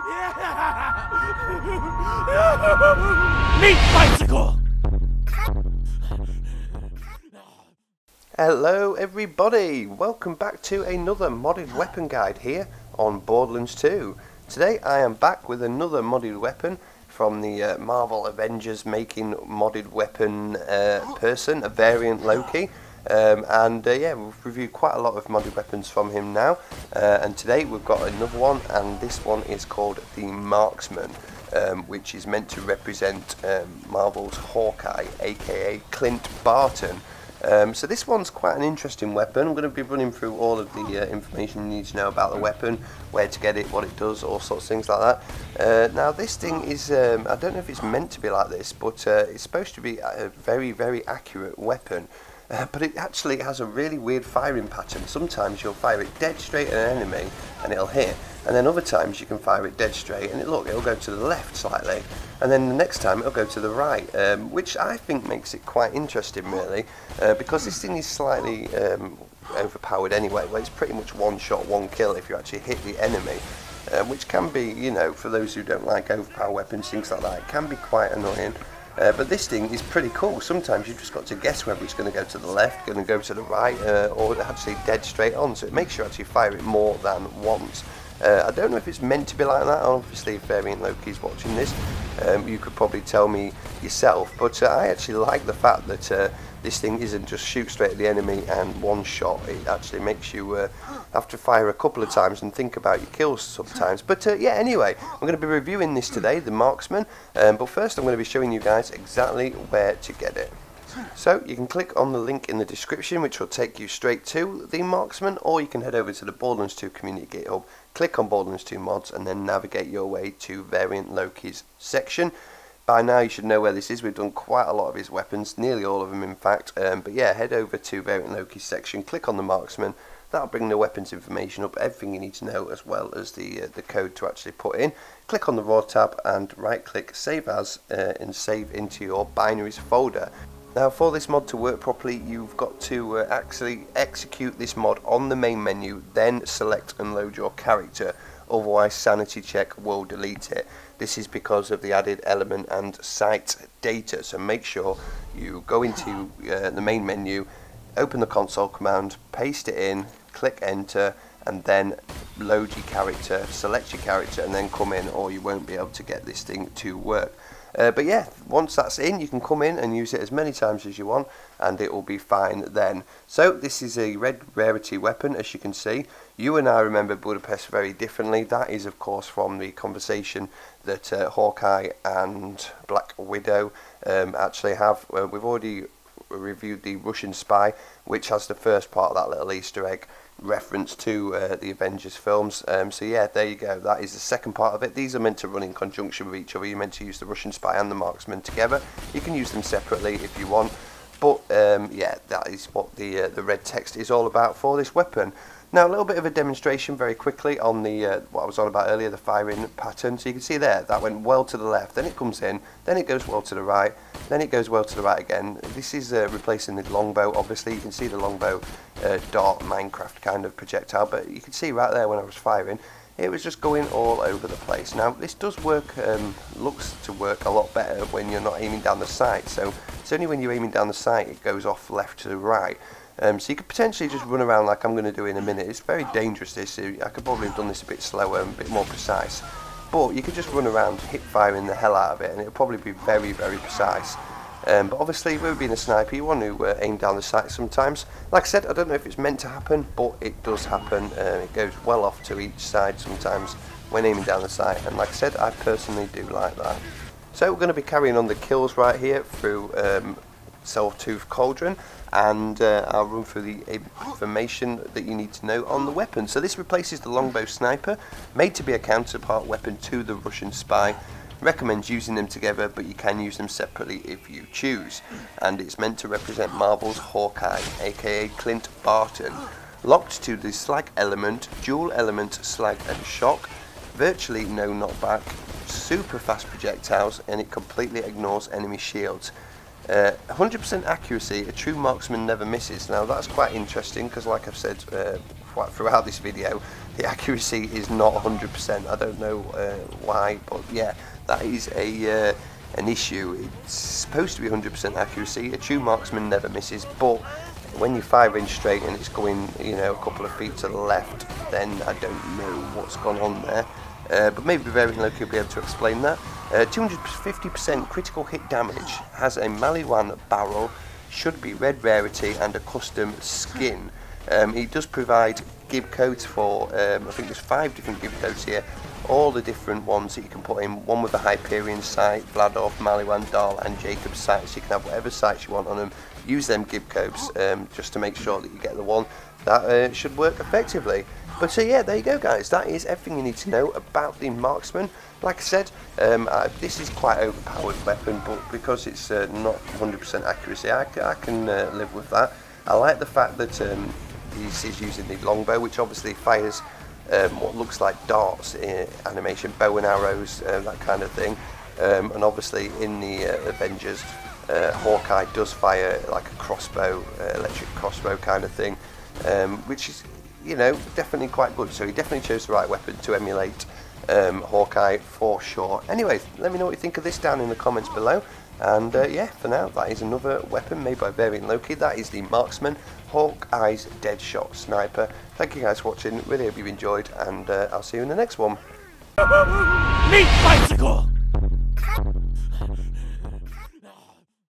Meat bicycle! Hello everybody, welcome back to another modded weapon guide here on Borderlands 2. Today I am back with another modded weapon from the Marvel Avengers making modded weapon person, a VariantLoki. Yeah, we've reviewed quite a lot of modded weapons from him now, and today we've got another one, and this one is called the Marksmen, which is meant to represent Marvel's Hawkeye, aka Clint Barton. So this one's quite an interesting weapon. I'm going to be running through all of the information you need to know about the weapon, where to get it, what it does, all sorts of things like that. Now this thing is, I don't know if it's meant to be like this, but it's supposed to be a very, very accurate weapon. But it actually has a really weird firing pattern. Sometimes you'll fire it dead straight at an enemy and it'll hit, and then other times you can fire it dead straight and it'll go to the left slightly, and then the next time it'll go to the right, which I think makes it quite interesting really, because this thing is slightly overpowered anyway. Well, it's pretty much one shot, one kill if you actually hit the enemy, which can be, you know, for those who don't like overpowered weapons, things like that, it can be quite annoying. But this thing is pretty cool. Sometimes you've just got to guess whether it's going to go to the left, going to go to the right, or actually dead straight on. So it makes you actually fire it more than once. I don't know if it's meant to be like that. Obviously, if VariantLoki is watching this, you could probably tell me yourself. But I actually like the fact that this thing isn't just shoot straight at the enemy and one shot. It actually makes you have to fire a couple of times and think about your kills sometimes. But yeah, anyway, I'm going to be reviewing this today, the Marksman. But first I'm going to be showing you guys exactly where to get it. So you can click on the link in the description, which will take you straight to the Marksman, or you can head over to the Borderlands 2 community GitHub, click on Borderlands 2 mods, and then navigate your way to VariantLoki's section. By now you should know where this is. We've done quite a lot of his weapons, nearly all of them in fact, but yeah, head over to VariantLoki's section, click on the Marksman. That'll bring the weapons information up, everything you need to know, as well as the code to actually put in. Click on the Raw tab and right click Save As, and save into your binaries folder. Now for this mod to work properly, you've got to actually execute this mod on the main menu, then select and load your character, otherwise sanity check will delete it. This is because of the added element and site data, so make sure you go into the main menu, open the console command, paste it in, click enter, and then load your character, select your character, and then come in, or you won't be able to get this thing to work. But yeah, once that's in, you can come in and use it as many times as you want, and it will be fine then. So this is a red rarity weapon, as you can see. You and I remember Budapest very differently. That is of course from the conversation that Hawkeye and Black Widow actually have. We've already reviewed the Russian spy, which has the first part of that little Easter egg reference to the Avengers films. So yeah, there you go, that is the second part of it. These are meant to run in conjunction with each other. You're meant to use the Russian spy and the Marksman together. You can use them separately if you want, but yeah, that is what the red text is all about for this weapon. Now a little bit of a demonstration very quickly on the what I was on about earlier, the firing pattern. So you can see there, that went well to the left, then it comes in, then it goes well to the right, then it goes well to the right again. This is replacing the longbow. Obviously you can see the longbow dart Minecraft kind of projectile, but you can see right there when I was firing, it was just going all over the place. Now this does work, looks to work a lot better when you're not aiming down the sight. So it's only when you're aiming down the sight it goes off left to the right. So you could potentially just run around like I'm going to do in a minute. It's very dangerous this. I could probably have done this a bit slower and a bit more precise. But you could just run around hip firing the hell out of it and it'll probably be very, very precise. But obviously with being a sniper you want to aim down the sight sometimes. Like I said, I don't know if it's meant to happen, but it does happen. It goes well off to each side sometimes when aiming down the sight, and like I said, I personally do like that. So we're going to be carrying on the kills right here through Saw-Tooth Cauldron, and I'll run through the information that you need to know on the weapon. So this replaces the longbow sniper, made to be a counterpart weapon to the Russian spy. Recommends using them together, but you can use them separately if you choose. And it's meant to represent Marvel's Hawkeye, aka Clint Barton. Locked to the slag element, dual element slag and shock, virtually no knockback, super fast projectiles, and it completely ignores enemy shields. 100% accuracy, a true marksman never misses. Now that's quite interesting because, like I've said throughout this video, the accuracy is not 100%. I don't know why, but yeah, that is an issue. It's supposed to be 100% accuracy. A true marksman never misses, but when you're firing straight and it's going, you know, a couple of feet to the left, then I don't know what's gone on there. But maybe VariantLoki will be able to explain that. 250% critical hit damage, has a Maliwan barrel, should be red rarity and a custom skin. He does provide gib codes for, I think there's 5 different gib codes here, all the different ones that you can put in, one with the Hyperion sight, Vladov, Maliwan, Dahl and Jacob's sight, so you can have whatever sights you want on them. Use them gib codes just to make sure that you get the one that should work effectively. But so yeah, there you go guys, that is everything you need to know about the marksman. Like I said, this is quite overpowered weapon, but because it's not 100% accuracy, I can live with that. I like the fact that he's using the longbow, which obviously fires what looks like darts, animation, bow and arrows, that kind of thing. And obviously in the Avengers, Hawkeye does fire like a crossbow, electric crossbow kind of thing, which is, you know, definitely quite good. So he definitely chose the right weapon to emulate Hawkeye for sure. Anyway, let me know what you think of this down in the comments below. And yeah, for now, that is another weapon made by VariantLoki. That is the Marksman Hawkeye's Deadshot Sniper. Thank you guys for watching. Really hope you enjoyed, and I'll see you in the next one. Meat bicycle!